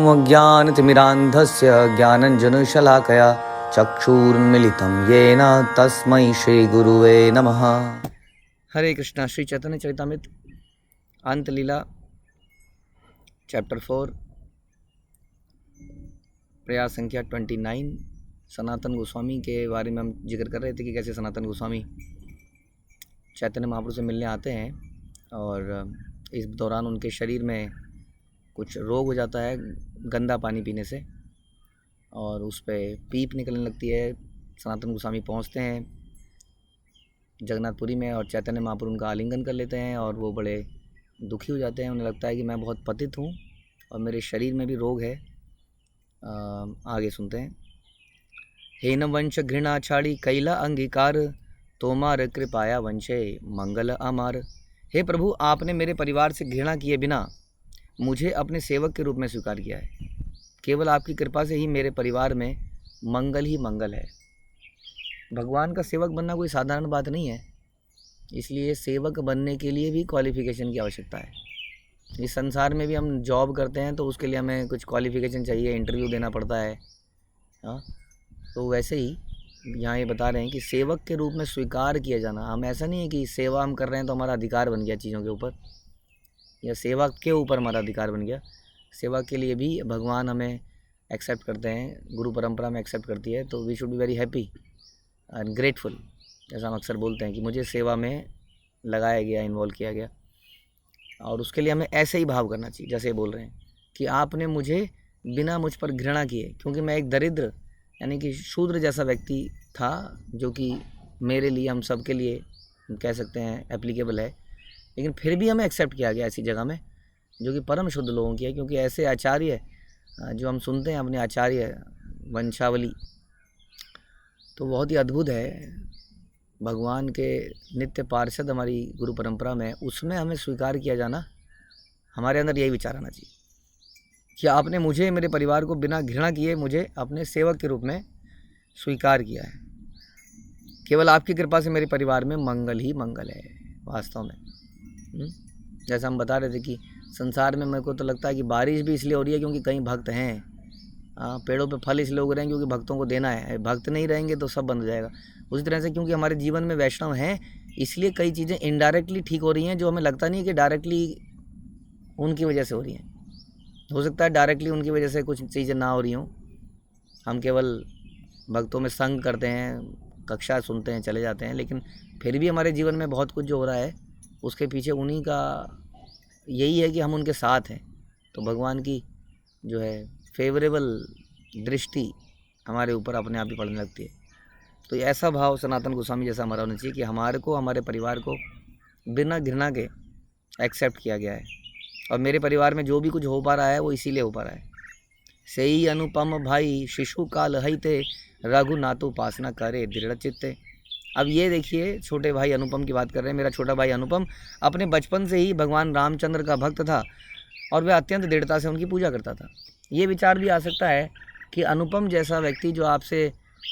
अज्ञानतिमिरान्धस्य ज्ञानञ्जनशलाकया चक्षुरुन्मिलितं येन तस्मै श्रीगुरुवे नमः। हरे कृष्णा। श्री चैतन्य चरितामृत अंत लीला चैप्टर 4 प्रयास संख्या 29। सनातन गोस्वामी के बारे में हम जिक्र कर रहे थे कि कैसे सनातन गोस्वामी चैतन्य महाप्रभु से मिलने आते हैं और इस दौरान उनके शरीर में कुछ रोग हो जाता है गंदा पानी पीने से और उस पर पीप निकलने लगती है। सनातन गोस्वामी पहुंचते हैं जगन्नाथपुरी में और चैतन्य महाप्रभु उनका आलिंगन कर लेते हैं और वो बड़े दुखी हो जाते हैं। उन्हें लगता है कि मैं बहुत पतित हूँ और मेरे शरीर में भी रोग है। आगे सुनते हैं। हेन वंश घृणा छाड़ी कैला अंगीकार तोमार कृपाया वंशे मंगल अमार। हे प्रभु, आपने मेरे परिवार से घृणा किए बिना मुझे अपने सेवक के रूप में स्वीकार किया है। केवल आपकी कृपा से ही मेरे परिवार में मंगल ही मंगल है। भगवान का सेवक बनना कोई साधारण बात नहीं है, इसलिए सेवक बनने के लिए भी क्वालिफ़िकेशन की आवश्यकता है। इस संसार में भी हम जॉब करते हैं तो उसके लिए हमें कुछ क्वालिफ़िकेशन चाहिए, इंटरव्यू देना पड़ता है। हाँ, तो वैसे ही यहाँ ये बता रहे हैं कि सेवक के रूप में स्वीकार किया जाना। हम ऐसा नहीं है कि सेवा हम कर रहे हैं तो हमारा अधिकार बन गया चीज़ों के ऊपर, या सेवा के ऊपर हमारा अधिकार बन गया। सेवा के लिए भी भगवान हमें एक्सेप्ट करते हैं, गुरु परंपरा में एक्सेप्ट करती है। तो we should be very happy and grateful, जैसा हम अक्सर बोलते हैं कि मुझे सेवा में लगाया गया, इन्वॉल्व किया गया। और उसके लिए हमें ऐसे ही भाव करना चाहिए जैसे बोल रहे हैं कि आपने मुझे बिना मुझ पर घृणा किए, क्योंकि मैं एक दरिद्र यानी कि शूद्र जैसा व्यक्ति था, जो कि मेरे लिए, हम सब के लिए कह सकते हैं एप्लीकेबल है, लेकिन फिर भी हमें एक्सेप्ट किया गया ऐसी जगह में जो कि परम शुद्ध लोगों की है। क्योंकि ऐसे आचार्य जो हम सुनते हैं अपने आचार्य वंशावली, तो बहुत ही अद्भुत है। भगवान के नित्य पार्षद हमारी गुरु परंपरा में, उसमें हमें स्वीकार किया जाना, हमारे अंदर यही विचार आना चाहिए कि आपने मुझे, मेरे परिवार को बिना घृणा किए मुझे अपने सेवक के रूप में स्वीकार किया है। केवल आपकी कृपा से मेरे परिवार में मंगल ही मंगल है वास्तव में। जैसा हम बता रहे थे कि संसार में मेरे को तो लगता है कि बारिश भी इसलिए हो रही है क्योंकि कई भक्त हैं। पेड़ों पे फल इसलिए उग रहे हैं क्योंकि भक्तों को देना है। भक्त नहीं रहेंगे तो सब बंद हो जाएगा। उसी तरह से क्योंकि हमारे जीवन में वैष्णव हैं, इसलिए कई चीज़ें इनडायरेक्टली ठीक हो रही हैं जो हमें लगता नहीं है कि डायरेक्टली उनकी वजह से हो रही हैं। हो सकता है डायरेक्टली उनकी वजह से कुछ चीज़ें ना हो रही हों, हम केवल भक्तों में संग करते हैं, कक्षा सुनते हैं, चले जाते हैं, लेकिन फिर भी हमारे जीवन में बहुत कुछ जो हो रहा है उसके पीछे उन्हीं का यही है कि हम उनके साथ हैं। तो भगवान की जो है फेवरेबल दृष्टि हमारे ऊपर अपने आप ही पड़ने लगती है। तो ऐसा भाव सनातन गोस्वामी जैसा हमारा होना चाहिए कि हमारे को, हमारे परिवार को बिना घृणा के एक्सेप्ट किया गया है और मेरे परिवार में जो भी कुछ हो पा रहा है वो इसीलिए हो पा रहा है। सही अनुपम भाई शिशु काल हईते रघुनाथ उपासना करे दृढ़ चित्ते। अब ये देखिए, छोटे भाई अनुपम की बात कर रहे हैं। मेरा छोटा भाई अनुपम अपने बचपन से ही भगवान रामचंद्र का भक्त था और वह अत्यंत दृढ़ता से उनकी पूजा करता था। ये विचार भी आ सकता है कि अनुपम जैसा व्यक्ति जो आपसे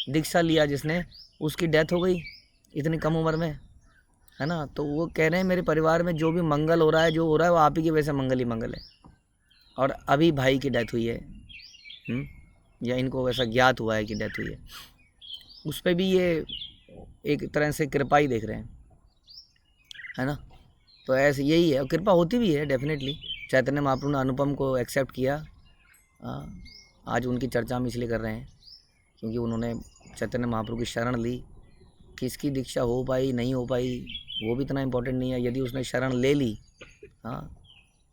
दीक्षा लिया, जिसने, उसकी डेथ हो गई इतनी कम उम्र में, है ना। तो वो कह रहे हैं मेरे परिवार में जो भी मंगल हो रहा है, जो हो रहा है, वो आप ही की वजह से मंगल ही मंगल है। और अभी भाई की डेथ हुई है, या इनको वैसा ज्ञात हुआ है कि डेथ हुई है, उस पर भी ये एक तरह से कृपा ही देख रहे हैं, है ना। तो ऐसे यही है, और कृपा होती भी है डेफिनेटली। चैतन्य महाप्रभु ने अनुपम को एक्सेप्ट किया। आज उनकी चर्चा हम इसलिए कर रहे हैं क्योंकि उन्होंने चैतन्य महाप्रभु की शरण ली। किसकी दीक्षा हो पाई नहीं हो पाई वो भी इतना इम्पोर्टेंट नहीं है। यदि उसने शरण ले ली,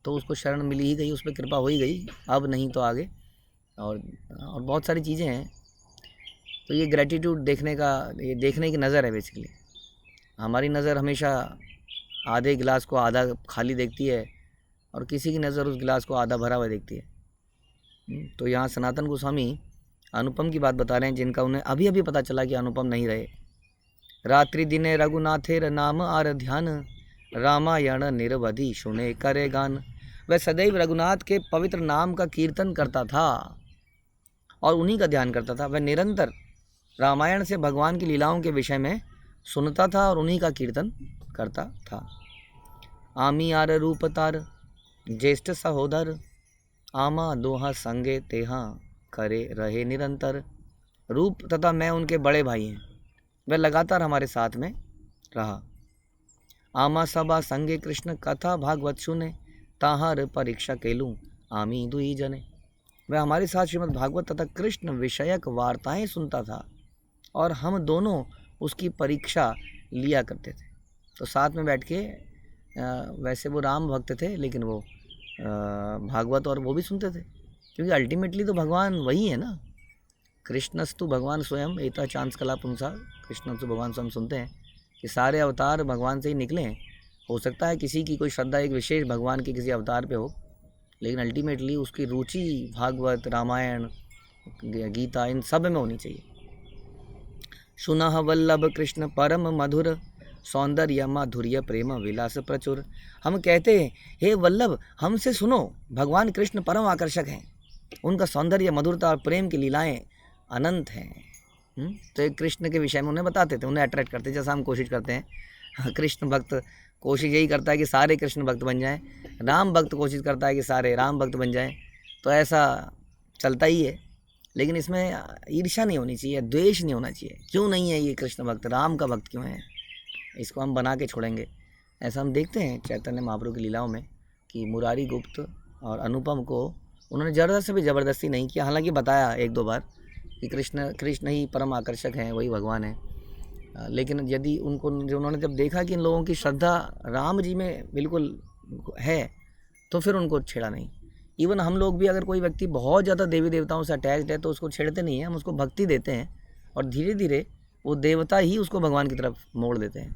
तो उसको शरण मिली ही गई, उस पर कृपा हो ही गई, अब नहीं तो आगे। और बहुत सारी चीज़ें हैं। तो ये ग्रेटिट्यूड देखने का, ये देखने की नज़र है बेसिकली। हमारी नज़र हमेशा आधे गिलास को आधा खाली देखती है और किसी की नज़र उस गिलास को आधा भरा हुआ देखती है। तो यहाँ सनातन गोस्वामी अनुपम की बात बता रहे हैं, जिनका उन्हें अभी अभी पता चला कि अनुपम नहीं रहे। रात्रि दिने रघुनाथेर नाम आर ध्यान रामायण निरवधि सुने करे गान। वह सदैव रघुनाथ के पवित्र नाम का कीर्तन करता था और उन्हीं का ध्यान करता था। वह निरंतर रामायण से भगवान की लीलाओं के विषय में सुनता था और उन्हीं का कीर्तन करता था। आमी आर रूप तार ज्येष्ठ सहोदर आमा दोहा संगे तेहा करे रहे निरंतर। रूप तथा मैं उनके बड़े भाई हैं, वह लगातार हमारे साथ में रहा। आमा सभा संगे कृष्ण कथा भागवत सुने, ताहार परीक्षा केलूं आमी दुई जने। वह हमारे साथ श्रीमद् भागवत तथा कृष्ण विषयक वार्ताएं सुनता था और हम दोनों उसकी परीक्षा लिया करते थे। तो साथ में बैठ के वैसे वो राम भक्त थे, लेकिन वो भागवत और वो भी सुनते थे, क्योंकि अल्टीमेटली तो भगवान वही है ना। कृष्णस्तु भगवान स्वयं एता चांस कला पुंसा। कृष्णस्तु भगवान स्वयं सुनते हैं कि सारे अवतार भगवान से ही निकले हैं। हो सकता है किसी की कोई श्रद्धा एक विशेष भगवान के किसी अवतार पे हो, लेकिन अल्टीमेटली उसकी रुचि भागवत, रामायण, गीता, इन सब में होनी चाहिए। सुनह वल्लभ कृष्ण परम मधुर, सौंदर्य माधुर्य प्रेम विलास प्रचुर। हम कहते हैं, हे वल्लभ हमसे सुनो, भगवान कृष्ण परम आकर्षक हैं, उनका सौंदर्य, मधुरता और प्रेम की लीलाएं अनंत हैं। तो एक कृष्ण के विषय में उन्हें बताते थे, उन्हें अट्रैक्ट करते, जैसा हम कोशिश करते हैं। कृष्ण भक्त कोशिश यही करता है कि सारे कृष्ण भक्त बन जाएं, राम भक्त कोशिश करता है कि सारे राम भक्त बन जाएं। तो ऐसा चलता ही है, लेकिन इसमें ईर्ष्या नहीं होनी चाहिए, द्वेष नहीं होना चाहिए। क्यों नहीं है ये कृष्ण भक्त, राम का भक्त क्यों है, इसको हम बना के छोड़ेंगे। ऐसा हम देखते हैं चैतन्य महाप्रभु की लीलाओं में कि मुरारी गुप्त और अनुपम को उन्होंने ज़रा से भी ज़बरदस्ती नहीं किया। हालांकि बताया एक दो बार कि कृष्ण ही परम आकर्षक हैं, वही भगवान है। लेकिन यदि उनको जो उन्होंने जब देखा कि इन लोगों की श्रद्धा राम जी में बिल्कुल है, तो फिर उनको छेड़ा नहीं। इवन हम लोग भी अगर कोई व्यक्ति बहुत ज़्यादा देवी देवताओं से अटैच्ड है तो उसको छेड़ते नहीं हैं, हम उसको भक्ति देते हैं और धीरे धीरे वो देवता ही उसको भगवान की तरफ मोड़ देते हैं।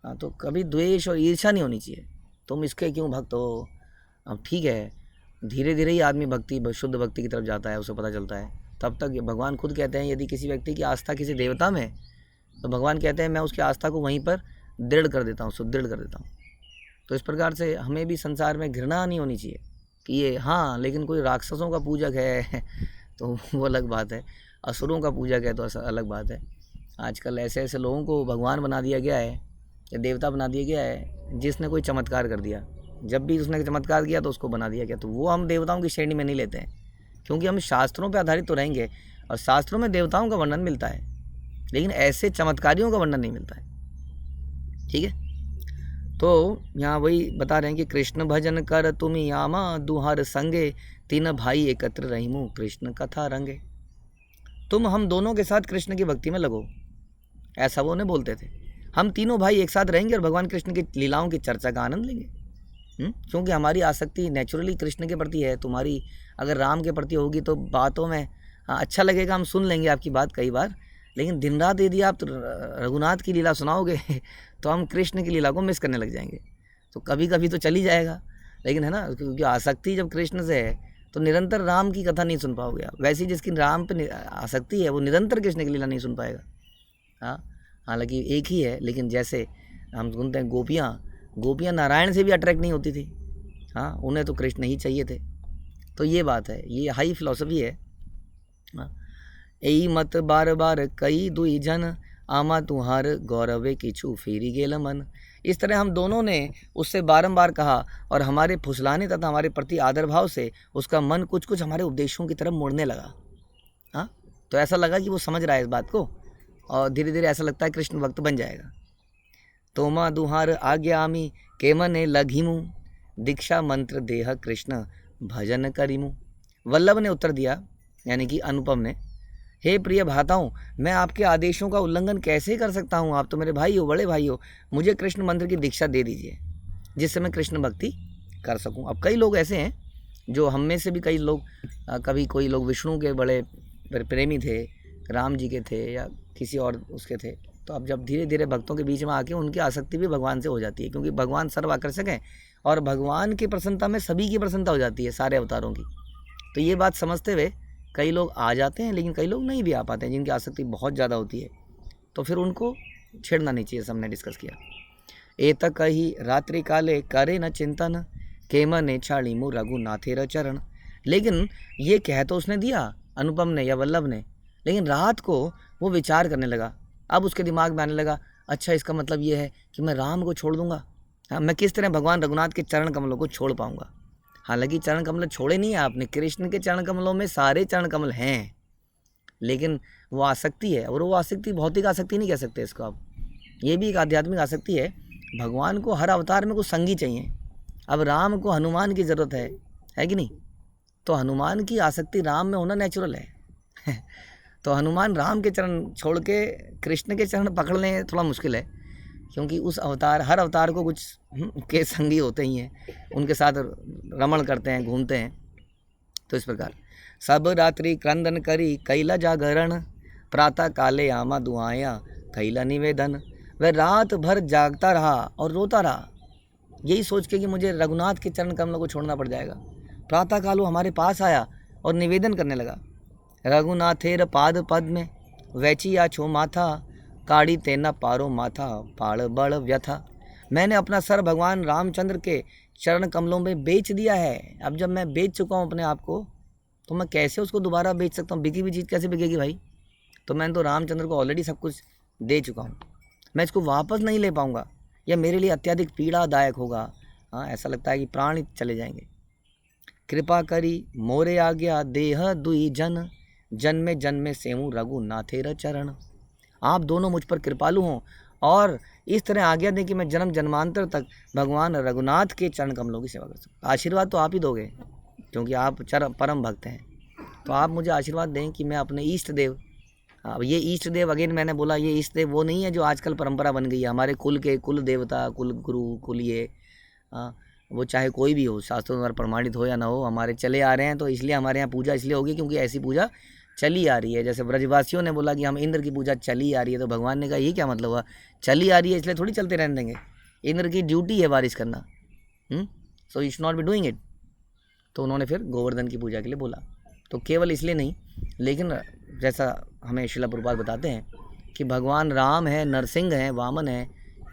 हाँ, तो कभी द्वेष और ईर्ष्या नहीं होनी चाहिए, तुम इसके क्यों भक्त हो। अब ठीक है, धीरे धीरे ही आदमी भक्ति, शुद्ध भक्ति की तरफ जाता है, उसे पता चलता है। तब तक भगवान खुद कहते हैं, यदि किसी व्यक्ति की आस्था किसी देवता में, तो भगवान कहते हैं मैं उसकी आस्था को वहीं पर दृढ़ कर देता हूँ, सुदृढ़ कर देता हूँ। तो इस प्रकार से हमें भी संसार में घृणा नहीं होनी चाहिए कि ये, हाँ लेकिन कोई राक्षसों का पूजक है तो वो अलग बात है, असुरों का पूजक है तो अलग बात है। आजकल ऐसे ऐसे लोगों को भगवान बना दिया गया है या देवता बना दिया गया है, जिसने कोई चमत्कार कर दिया, जब भी उसने चमत्कार किया तो उसको बना दिया गया। तो वो हम देवताओं की श्रेणी में नहीं लेते हैं, क्योंकि हम शास्त्रों पर आधारित तो रहेंगे और शास्त्रों में देवताओं का वर्णन मिलता है, लेकिन ऐसे चमत्कारियों का वर्णन नहीं मिलता है। ठीक है, तो यहाँ वही बता रहे हैं कि कृष्ण भजन कर तुमी आमा दुहार संगे, तीन भाई एकत्र रहीमू कृष्ण कथा रंगे। तुम हम दोनों के साथ कृष्ण की भक्ति में लगो, ऐसा वो उन्हें बोलते थे। हम तीनों भाई एक साथ रहेंगे और भगवान कृष्ण की लीलाओं की चर्चा का आनंद लेंगे। क्योंकि हमारी आसक्ति नेचुरली कृष्ण के प्रति है, तुम्हारी अगर राम के प्रति होगी तो बातों में अच्छा लगेगा, हम सुन लेंगे आपकी बात कई बार, लेकिन दिन रात यदि आप रघुनाथ की लीला सुनाओगे तो हम कृष्ण की लीला को मिस करने लग जाएंगे। तो कभी कभी तो चल ही जाएगा, लेकिन है ना, क्योंकि आसक्ति जब कृष्ण से है तो निरंतर राम की कथा नहीं सुन पाओगे आप। वैसे जिसकी राम पे आसक्ति है वो निरंतर कृष्ण की लीला नहीं सुन पाएगा। हाँ, हालांकि एक ही है, लेकिन जैसे हम सुनते हैं गोपियाँ नारायण से भी अट्रैक्ट नहीं होती थी। हाँ, उन्हें तो कृष्ण ही चाहिए थे। तो ये बात है, ये हाई फिलॉसफी है। हाँ, यही मत बार बार कई दुई जन, आमा तुहार गौरवे किछु फेरी गेल मन। इस तरह हम दोनों ने उससे बारंबार कहा और हमारे फुसलाने तथा हमारे प्रति आदर भाव से उसका मन कुछ कुछ हमारे उपदेशों की तरफ मुड़ने लगा। हाँ, तो ऐसा लगा कि वो समझ रहा है इस बात को और धीरे धीरे ऐसा लगता है कृष्ण भक्त बन जाएगा। तोमा दुहार आज्ञा आमी केमने लघिमु, दीक्षा मंत्र देह कृष्ण भजन करिमु। वल्लभ ने उत्तर दिया, यानी कि अनुपम ने, हे प्रिय भ्राताओं, मैं आपके आदेशों का उल्लंघन कैसे कर सकता हूँ, आप तो मेरे भाई हो, बड़े भाई हो। मुझे कृष्ण मंत्र की दीक्षा दे दीजिए जिससे मैं कृष्ण भक्ति कर सकूँ। अब कई लोग ऐसे हैं जो हम में से भी कई लोग, कभी कोई लोग विष्णु के बड़े प्रेमी थे, राम जी के थे या किसी और उसके थे। तो अब जब धीरे धीरे भक्तों के बीच में आके उनकी आसक्ति भी भगवान से हो जाती है, क्योंकि भगवान सर्व आकर्षक हैं और भगवान की प्रसन्नता में सभी की प्रसन्नता हो जाती है, सारे अवतारों की। तो ये बात समझते हुए कई लोग आ जाते हैं, लेकिन कई लोग नहीं भी आ पाते हैं, जिनकी आसक्ति बहुत ज़्यादा होती है, तो फिर उनको छेड़ना नहीं चाहिए। हमने डिस्कस किया। एतक ही रात्रि काले करे न चिंतन, केमने छाड़ी मु रघुनाथेर चरण। लेकिन ये कह तो उसने दिया, अनुपम ने या वल्लभ ने, लेकिन रात को वो विचार करने लगा। अब उसके दिमाग में आने लगा, अच्छा इसका मतलब ये है कि मैं राम को छोड़ दूंगा। हाँ, मैं किस तरह भगवान रघुनाथ के चरण कमलों को छोड़ पाऊंगा। हालांकि चरण कमल छोड़े नहीं है आपने, कृष्ण के चरण कमलों में सारे चरण कमल हैं, लेकिन वो आसक्ति है, और वो आसक्ति भौतिक आसक्ति नहीं कह सकते इसको आप, ये भी एक आध्यात्मिक आसक्ति है। भगवान को हर अवतार में कुछ संगी चाहिए। अब राम को हनुमान की ज़रूरत है कि नहीं? तो हनुमान की आसक्ति राम में होना नेचुरल है तो हनुमान राम के चरण छोड़ के कृष्ण के चरण पकड़ लें थोड़ा मुश्किल है, क्योंकि उस अवतार हर अवतार को कुछ के संगी होते ही हैं, उनके साथ रमण करते हैं, घूमते हैं। तो इस प्रकार सब रात्रि क्रंदन करी कैला जागरण, प्रातः काले आमा दुआया कैला निवेदन। वह रात भर जागता रहा और रोता रहा, यही सोच के कि मुझे रघुनाथ के चरण कमलों को छोड़ना पड़ जाएगा। प्रातः काल वो हमारे पास आया और निवेदन करने लगा, रघुनाथेर पाद पद में वैची आछो माथा, काड़ी तेना पारो माथा पाड़ बड़ व्यथा। मैंने अपना सर भगवान रामचंद्र के चरण कमलों में बेच दिया है। अब जब मैं बेच चुका हूँ अपने आप को, तो मैं कैसे उसको दोबारा बेच सकता हूँ? बिकी हुई चीज़ कैसे बिकेगी भाई? तो मैंने तो रामचंद्र को ऑलरेडी सब कुछ दे चुका हूँ, मैं इसको वापस नहीं ले पाऊँगा, यह मेरे लिए अत्यधिक पीड़ादायक होगा। हाँ, ऐसा लगता है कि प्राण ही चले जाएंगे। कृपा करी मोरे आ गया देह दुई जन, जन्मे जन्मे सेऊ रघुनाथेर चरण। आप दोनों मुझ पर कृपालु हों और इस तरह आज्ञा दें कि मैं जन्म जन्मांतर तक भगवान रघुनाथ के चरण कमलों की सेवा कर सकूँ। आशीर्वाद तो आप ही दोगे, क्योंकि आप परम भक्त हैं। तो आप मुझे आशीर्वाद दें कि मैं अपने इष्ट देव, अब ये इष्ट देव अगेन मैंने बोला, ये इष्ट देव वो नहीं है जो आजकल परंपरा बन गई है हमारे कुल के, कुल देवता, कुल गुरु, कुल ये, वो चाहे कोई भी हो, शास्त्रों द्वारा प्रमाणित हो या ना हो, हमारे चले आ रहे हैं। तो इसलिए हमारे यहाँ पूजा इसलिए होगी क्योंकि ऐसी पूजा चली आ रही है। जैसे ब्रजवासियों ने बोला कि हम इंद्र की पूजा चली आ रही है, तो भगवान ने कहा ये क्या मतलब हुआ? चली आ रही है इसलिए थोड़ी चलते रहने देंगे, इंद्र की ड्यूटी है बारिश करना, so you should not be doing it. तो उन्होंने फिर गोवर्धन की पूजा के लिए बोला। तो केवल इसलिए नहीं, लेकिन जैसा हमें श्रील प्रभुपाद बताते हैं कि भगवान राम है, नरसिंह है, वामन है,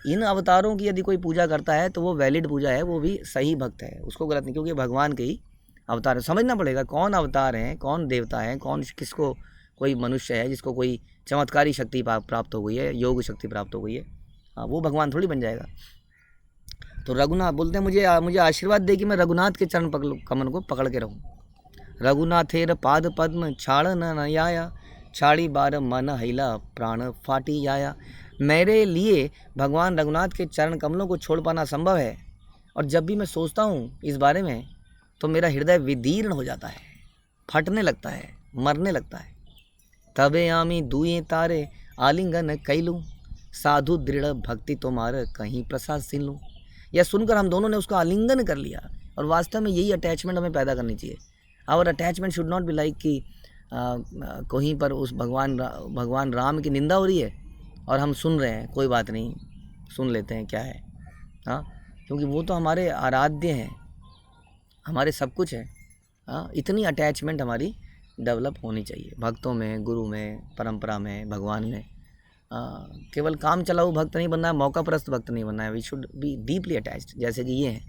इन अवतारों की यदि कोई पूजा करता है तो वो वैलिड पूजा है, वो भी सही भक्त है, उसको गलत नहीं, क्योंकि भगवान के ही अवतार है। समझना पड़ेगा कौन अवतार हैं, कौन देवता है, कौन किसको, कोई मनुष्य है जिसको कोई चमत्कारी शक्ति प्राप्त हो गई है, योग शक्ति प्राप्त हो गई है, हाँ, वो भगवान थोड़ी बन जाएगा। तो रघुनाथ बोलते हैं मुझे आशीर्वाद दे कि मैं रघुनाथ के चरण कमल को पकड़ के रहूँ। रघुनाथेर पाद पद्म छाड़ न आया, छाड़ी बार मन हिला प्राण फाटी आया। मेरे लिए भगवान रघुनाथ के चरण कमलों को छोड़ पाना संभव है, और जब भी मैं सोचता हूँ इस बारे में तो मेरा हृदय विदीर्ण हो जाता है, फटने लगता है, मरने लगता है। तबे आमी दुए तारे आलिंगन कैलूँ, साधु दृढ़ भक्ति तुम्हार कहीं प्रसाद सिन लूँ। यह सुनकर हम दोनों ने उसका आलिंगन कर लिया, और वास्तव में यही अटैचमेंट हमें पैदा करनी चाहिए। Our attachment should not be like कि कहीं पर उस भगवान राम की निंदा हो रही है और हम सुन रहे हैं, कोई बात नहीं, सुन लेते हैं, क्या है, हाँ, क्योंकि वो तो हमारे आराध्य हैं, हमारे सब कुछ है। हाँ, इतनी अटैचमेंट हमारी डेवलप होनी चाहिए भक्तों में, गुरु में, परंपरा में, भगवान में। केवल काम चलाऊ भक्त नहीं बनना है, मौका परस्त भक्त नहीं बनना है, we should be deeply attached, जैसे कि ये हैं।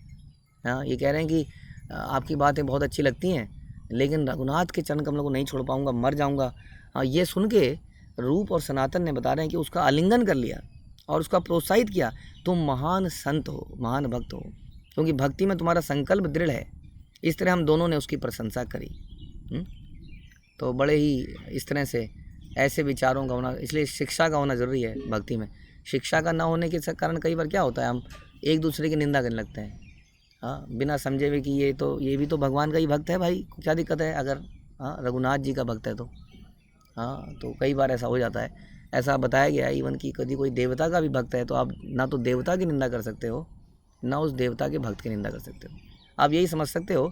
हाँ, ये कह रहे हैं कि आपकी बातें बहुत अच्छी लगती हैं, लेकिन रघुनाथ के चरण कमलों को नहीं छोड़ पाऊँगा, मर जाऊँगा। हाँ, ये सुन के रूप और सनातन ने बता रहे हैं कि उसका आलिंगन कर लिया और उसका प्रोत्साहित किया, तुम महान संत हो, महान भक्त हो, क्योंकि भक्ति में तुम्हारा संकल्प दृढ़ है। इस तरह हम दोनों ने उसकी प्रशंसा करी। तो बड़े ही इस तरह से ऐसे विचारों का होना, इसलिए शिक्षा का होना ज़रूरी है भक्ति में। शिक्षा का ना होने के कारण कई बार क्या होता है, हम एक दूसरे की निंदा करने लगते हैं, हाँ, बिना समझे हुए कि ये भी तो भगवान का ही भक्त है भाई, क्या दिक्कत है अगर, हाँ, रघुनाथ जी का भक्त है तो, हाँ, तो कई बार ऐसा हो जाता है। ऐसा बताया गया है इवन कि कभी कोई देवता का भी भक्त है तो आप ना तो देवता की निंदा कर सकते हो, ना उस देवता के भक्त की निंदा कर सकते हो। आप यही समझ सकते हो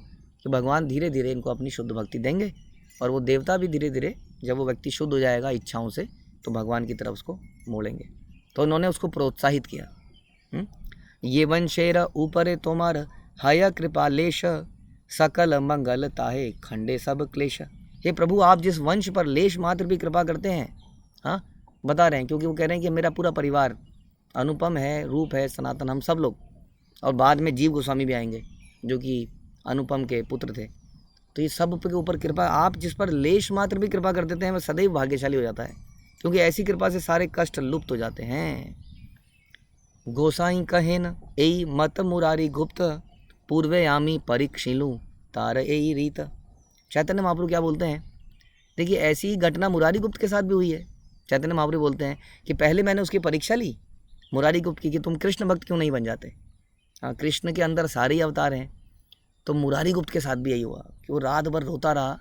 कि भगवान धीरे धीरे इनको अपनी शुद्ध भक्ति देंगे, और वो देवता भी धीरे धीरे जब वो व्यक्ति शुद्ध हो जाएगा इच्छाओं से, तो भगवान की तरफ उसको मोड़ेंगे। तो उन्होंने उसको प्रोत्साहित किया। ये वंशेर ऊपरे तोमार हय कृपा लेश, सकल मंगल ताहे खंडे सब क्लेश। हे प्रभु, आप जिस वंश पर लेश मात्र भी कृपा करते हैं, हाँ, बता रहे हैं, क्योंकि वो कह रहे हैं कि मेरा पूरा परिवार अनुपम है, रूप है, सनातन, हम सब लोग, और बाद में जीव गोस्वामी भी आएंगे जो कि अनुपम के पुत्र थे। तो ये सब के ऊपर कृपा, आप जिस पर लेश मात्र भी कृपा कर देते हैं, वह सदैव भाग्यशाली हो जाता है, क्योंकि ऐसी कृपा से सारे कष्ट लुप्त हो जाते हैं। गोसाई कहेन एई मत मुरारी गुप्त, पूर्वे आमी परीक्षिलूँ, तार ए रीत। चैतन्य महाप्रभु क्या बोलते हैं, देखिए ऐसी ही घटना मुरारी गुप्त के साथ भी हुई है। चैतन्य महाप्रभु बोलते हैं कि पहले मैंने उसकी परीक्षा ली मुरारी गुप्त की कि तुम कृष्ण भक्त क्यों नहीं बन जाते। हाँ, कृष्ण के अंदर सारे ही अवतार हैं। तो मुरारी गुप्त के साथ भी यही हुआ कि वो रात भर रोता रहा,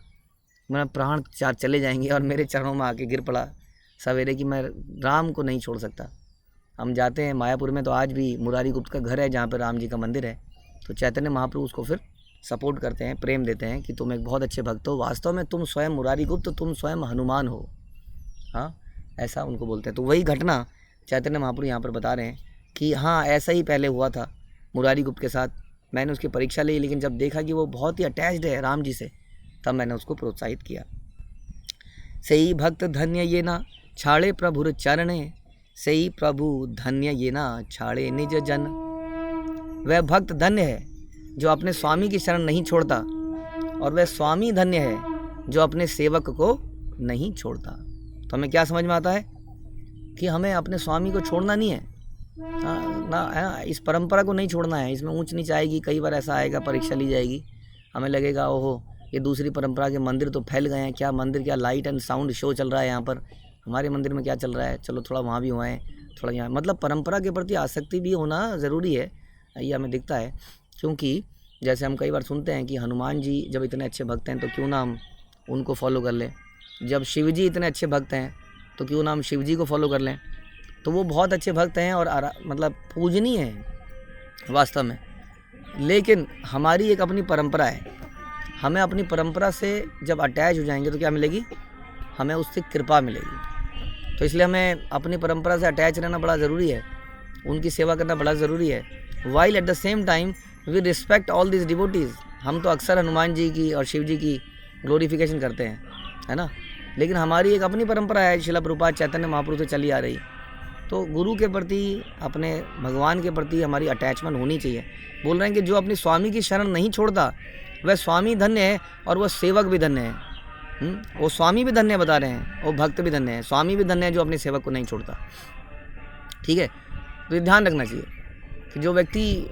मेरा प्राण चार चले जाएंगे, और मेरे चरणों में आके गिर पड़ा सवेरे कि मैं राम को नहीं छोड़ सकता। हम जाते हैं मायापुर में, तो आज भी मुरारी गुप्त का घर है जहाँ पर राम जी का मंदिर है। तो चैतन्य महाप्रभु उसको फिर सपोर्ट करते हैं, प्रेम देते हैं कि तुम एक बहुत अच्छे भक्त हो, वास्तव में तुम स्वयं मुरारी गुप्त, तुम स्वयं हनुमान हो। हाँ, ऐसा उनको बोलते हैं। तो वही घटना चैतन्य महाप्रभु यहाँ पर बता रहे हैं कि हाँ, ऐसा ही पहले हुआ था मुरारी गुप्त के साथ। मैंने उसकी परीक्षा ली, लेकिन जब देखा कि वो बहुत ही अटैच्ड है राम जी से, तब मैंने उसको प्रोत्साहित किया। सही भक्त धन्य ये ना छाड़े प्रभुर चरणे, सही प्रभु धन्य ये ना छाड़े निज जन। वह भक्त धन्य है जो अपने स्वामी की शरण नहीं छोड़ता, और वह स्वामी धन्य है जो अपने सेवक को नहीं छोड़ता। तो हमें क्या समझ में आता है कि हमें अपने स्वामी को छोड़ना नहीं है, ना इस परंपरा को नहीं छोड़ना है। इसमें ऊंच नीच आएगी, कई बार ऐसा आएगा, परीक्षा ली जाएगी, हमें लगेगा ओहो ये दूसरी परंपरा के मंदिर तो फैल गए हैं, क्या मंदिर, क्या लाइट एंड साउंड शो चल रहा है यहाँ पर, हमारे मंदिर में क्या चल रहा है, चलो थोड़ा वहाँ भी हुआ है, थोड़ा यहाँ। मतलब परंपरा के प्रति आसक्ति भी होना ज़रूरी है, ये हमें दिखता है। क्योंकि जैसे हम कई बार सुनते हैं कि हनुमान जी जब इतने अच्छे भक्त हैं तो क्यों ना हम उनको फॉलो कर लें, जब शिव जी इतने अच्छे भक्त हैं तो क्यों ना हम शिव जी को फॉलो कर लें। तो वो बहुत अच्छे भक्त हैं और मतलब पूजनीय हैं वास्तव में, लेकिन हमारी एक अपनी परंपरा है। हमें अपनी परंपरा से जब अटैच हो जाएंगे तो क्या मिलेगी, हमें उससे कृपा मिलेगी। तो इसलिए हमें अपनी परंपरा से अटैच रहना बड़ा ज़रूरी है, उनकी सेवा करना बड़ा ज़रूरी है। While at the same time we respect all this devotees. हम तो अक्सर हनुमान जी की और शिव जी की ग्लोरिफिकेशन करते हैं, है ना, लेकिन हमारी एक अपनी परंपरा है, श्रील प्रभुपाद चैतन्य महाप्रभु से चली आ रही। तो गुरु के प्रति, अपने भगवान के प्रति हमारी अटैचमेंट होनी चाहिए। बोल रहे हैं कि जो अपनी स्वामी की शरण नहीं छोड़ता वह स्वामी धन्य है और वह सेवक भी धन्य है। वो स्वामी भी धन्य बता रहे हैं, वो भक्त भी धन्य है, स्वामी भी धन्य है जो अपने सेवक को नहीं छोड़ता। ठीक है, तो ये ध्यान रखना चाहिए कि जो व्यक्ति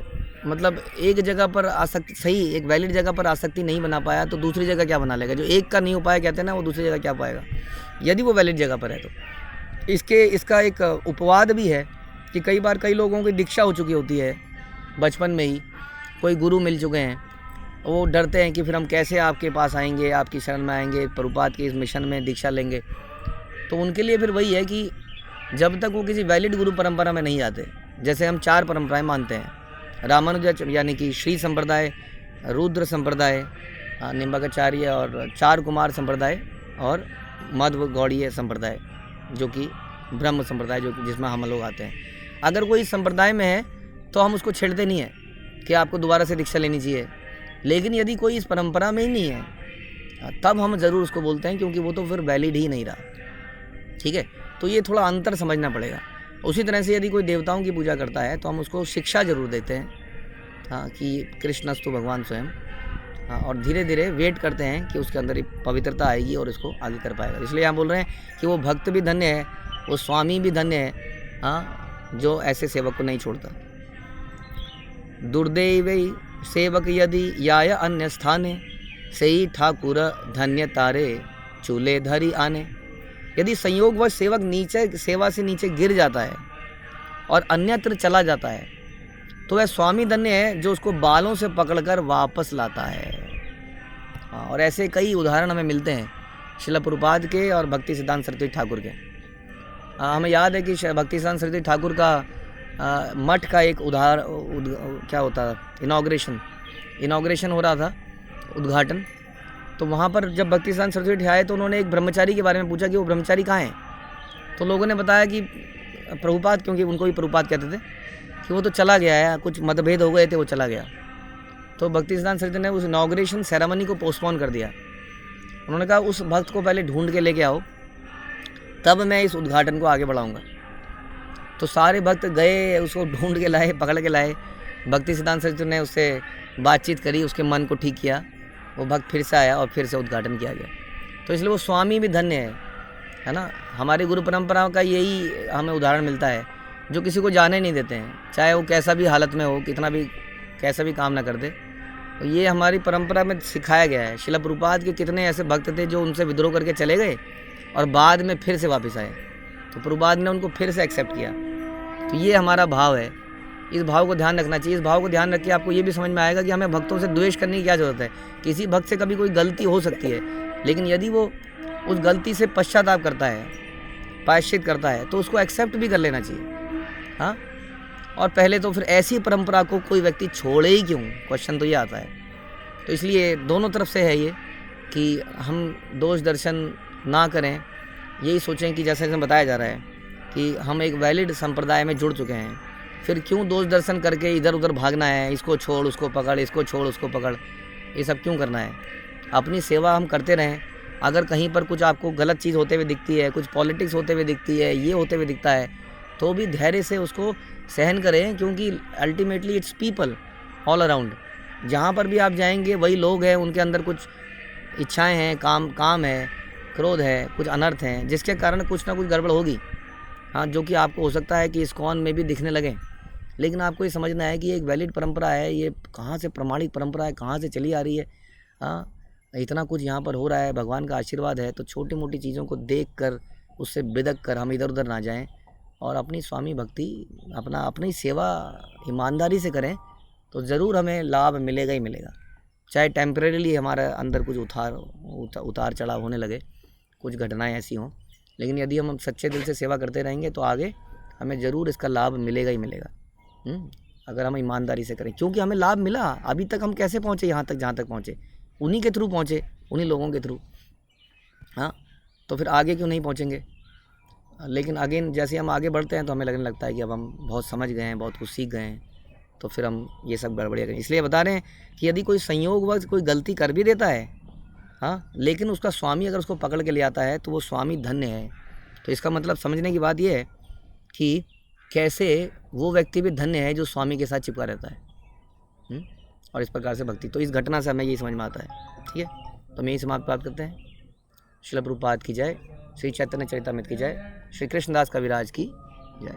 मतलब एक जगह पर आसक्ति, सही एक वैलिड जगह पर आसक्ति नहीं बना पाया तो दूसरी जगह क्या बना लेगा। जो एक का नहीं हो पाया कहते हैं ना, वो दूसरी जगह क्या पाएगा यदि वो वैलिड जगह पर है। तो इसका एक उपवाद भी है कि कई बार कई लोगों की दीक्षा हो चुकी होती है बचपन में ही, कोई गुरु मिल चुके हैं, वो डरते हैं कि फिर हम कैसे आपके पास आएंगे, आपकी शरण में आएंगे, प्रभुपाद के इस मिशन में दीक्षा लेंगे। तो उनके लिए फिर वही है कि जब तक वो किसी वैलिड गुरु परंपरा में नहीं आते, जैसे हम 4 परंपराएं मानते हैं, रामानुज यानी कि श्री संप्रदाय, रुद्र संप्रदाय, निम्बाचार्य और 4 कुमार संप्रदाय, और मध्व गौड़ीय संप्रदाय जो कि ब्रह्म संप्रदाय, जो कि जिसमें हम लोग आते हैं। अगर कोई संप्रदाय में है तो हम उसको छेड़ते नहीं हैं कि आपको दोबारा से दीक्षा लेनी चाहिए, लेकिन यदि कोई इस परंपरा में ही नहीं है तब हम ज़रूर उसको बोलते हैं, क्योंकि वो तो फिर वैलिड ही नहीं रहा। ठीक है, तो ये थोड़ा अंतर समझना पड़ेगा। उसी तरह से यदि कोई देवताओं की पूजा करता है तो हम उसको शिक्षा जरूर देते हैं, हाँ, कि कृष्णस्तु भगवान स्वयं, हाँ, और धीरे धीरे वेट करते हैं कि उसके अंदर पवित्रता आएगी और इसको आगे कर पाएगा। इसलिए यहाँ बोल रहे हैं कि वो भक्त भी धन्य है, वो स्वामी भी धन्य है, हाँ, जो ऐसे सेवक को नहीं छोड़ता। दुर्दैवी सेवक यदि याय अन्य स्थाने, सही ठाकुर धन्य तारे चूल्हे धरी आने। यदि संयोगवश सेवक नीचे सेवा से नीचे गिर जाता है और अन्यत्र चला जाता है तो वह स्वामी धन्य है जो उसको बालों से पकड़कर वापस लाता है। हाँ, और ऐसे कई उदाहरण हमें मिलते हैं श्रील प्रभुपाद के और भक्ति सिद्धांत सरस्वती ठाकुर के। हमें याद है कि भक्ति सिद्धांत सरस्वती ठाकुर का मठ का एक क्या होता है, इनॉग्रेशन हो रहा था, उद्घाटन। तो वहाँ पर जब भक्ति सिद्धांत सरस्वती आए तो उन्होंने एक ब्रह्मचारी के बारे में पूछा कि वो ब्रह्मचारी कहाँ हैं। तो लोगों ने बताया कि प्रभुपाद, क्योंकि उनको भी प्रभुपाद कहते थे, कि वो तो चला गया है, कुछ मतभेद हो गए थे, वो चला गया। तो भक्ति सिद्धांत सरस्वती ने उस इनॉग्रेशन सेरेमनी को पोस्टपोन कर दिया। उन्होंने कहा उस भक्त को पहले ढूंढ के लेके आओ, तब मैं इस उद्घाटन को आगे बढ़ाऊँगा। तो सारे भक्त गए, उसको ढूंढ के लाए, पकड़ के लाए। भक्ति सिद्धांत सरस्वती ने उससे बातचीत करी, उसके मन को ठीक किया, वो भक्त फिर से आया और फिर से उद्घाटन किया गया। तो इसलिए वो स्वामी भी धन्य है ना। हमारी गुरु परंपराओं का यही हमें उदाहरण मिलता है, जो किसी को जाने नहीं देते हैं, चाहे वो कैसा भी हालत में हो, कितना भी कैसा भी काम ना कर दे, तो ये हमारी परंपरा में सिखाया गया है। शिला प्रभुपाद के कितने ऐसे भक्त थे जो उनसे विद्रोह करके चले गए और बाद में फिर से वापस आए, तो प्रभुपाद ने उनको फिर से एक्सेप्ट किया। तो ये हमारा भाव है, इस भाव को ध्यान रखना चाहिए। इस भाव को ध्यान रख के आपको ये भी समझ में आएगा कि हमें भक्तों से द्वेष करने की क्या ज़रूरत है। किसी भक्त से कभी कोई गलती हो सकती है, लेकिन यदि वो उस गलती से पश्चाताप करता है, प्रायश्चित करता है, तो उसको एक्सेप्ट भी कर लेना चाहिए। हाँ, और पहले तो फिर ऐसी परंपरा को कोई व्यक्ति छोड़े ही क्यों, क्वेश्चन तो ये आता है। तो इसलिए दोनों तरफ से है ये कि हम दोष दर्शन ना करें, यही सोचें कि जैसे बताया जा रहा है कि हम एक वैलिड संप्रदाय में जुड़ चुके हैं, फिर क्यों दोष दर्शन करके इधर उधर भागना है, इसको छोड़ उसको पकड़, इसको छोड़ उसको पकड़, ये सब क्यों करना है। अपनी सेवा हम करते रहें। अगर कहीं पर कुछ आपको गलत चीज़ होते हुए दिखती है, कुछ पॉलिटिक्स होते हुए दिखती है, ये होते हुए दिखता है, तो भी धैर्य से उसको सहन करें, क्योंकि ultimately it's people all around. जहाँ पर भी आप जाएंगे वही लोग हैं, उनके अंदर कुछ इच्छाएं हैं, काम है, क्रोध है, कुछ अनर्थ हैं, जिसके कारण कुछ ना कुछ गड़बड़ होगी। हाँ, जो कि आपको हो सकता है कि इस्कॉन में भी दिखने लगे, लेकिन आपको ये समझना है कि ये एक वैलिड परंपरा है, ये कहाँ से प्रमाणिक परंपरा है, कहाँ से चली आ रही है। हाँ, इतना कुछ यहाँ पर हो रहा है, भगवान का आशीर्वाद है। तो छोटी मोटी चीज़ों को देख कर, उससे बिदक कर हम इधर उधर ना जाएं और अपनी स्वामी भक्ति, अपनी सेवा ईमानदारी से करें, तो ज़रूर हमें लाभ मिलेगा ही मिलेगा। चाहे टेम्परेरीली हमारे अंदर कुछ उतार चढ़ाव होने लगे, कुछ घटनाएं ऐसी हों, लेकिन यदि हम सच्चे दिल से सेवा करते रहेंगे तो आगे हमें ज़रूर इसका लाभ मिलेगा ही मिलेगा। अगर हम ईमानदारी से करें, क्योंकि हमें लाभ मिला। अभी तक हम कैसे पहुँचे यहाँ तक जहाँ तक पहुँचे, उन्हीं के थ्रू पहुँचे, उन्हीं लोगों के थ्रू। हाँ, तो फिर आगे क्यों नहीं पहुँचेंगे। लेकिन अगेन जैसे हम आगे बढ़ते हैं तो हमें लगने लगता है कि अब हम बहुत समझ गए हैं, बहुत कुछ सीख गए हैं, तो फिर हम ये सब गड़बड़ियाँ करें। इसलिए बता रहे हैं कि यदि कोई संयोगवश कोई गलती कर भी देता है, हाँ, लेकिन उसका स्वामी अगर उसको पकड़ के ले आता है तो वो स्वामी धन्य है। तो इसका मतलब समझने की बात ये है कि कैसे वो व्यक्ति भी धन्य है जो स्वामी के साथ चिपका रहता है। और इस प्रकार से भक्ति, तो इस घटना से हमें यही समझ में आता है। ठीक है, तो मैं यही समाप्त प्राप्त करते हैं। श्रील प्रभुपाद की जय, श्री चैतन्य चरितामृत की जय, श्री कृष्णदास कविराज की जय।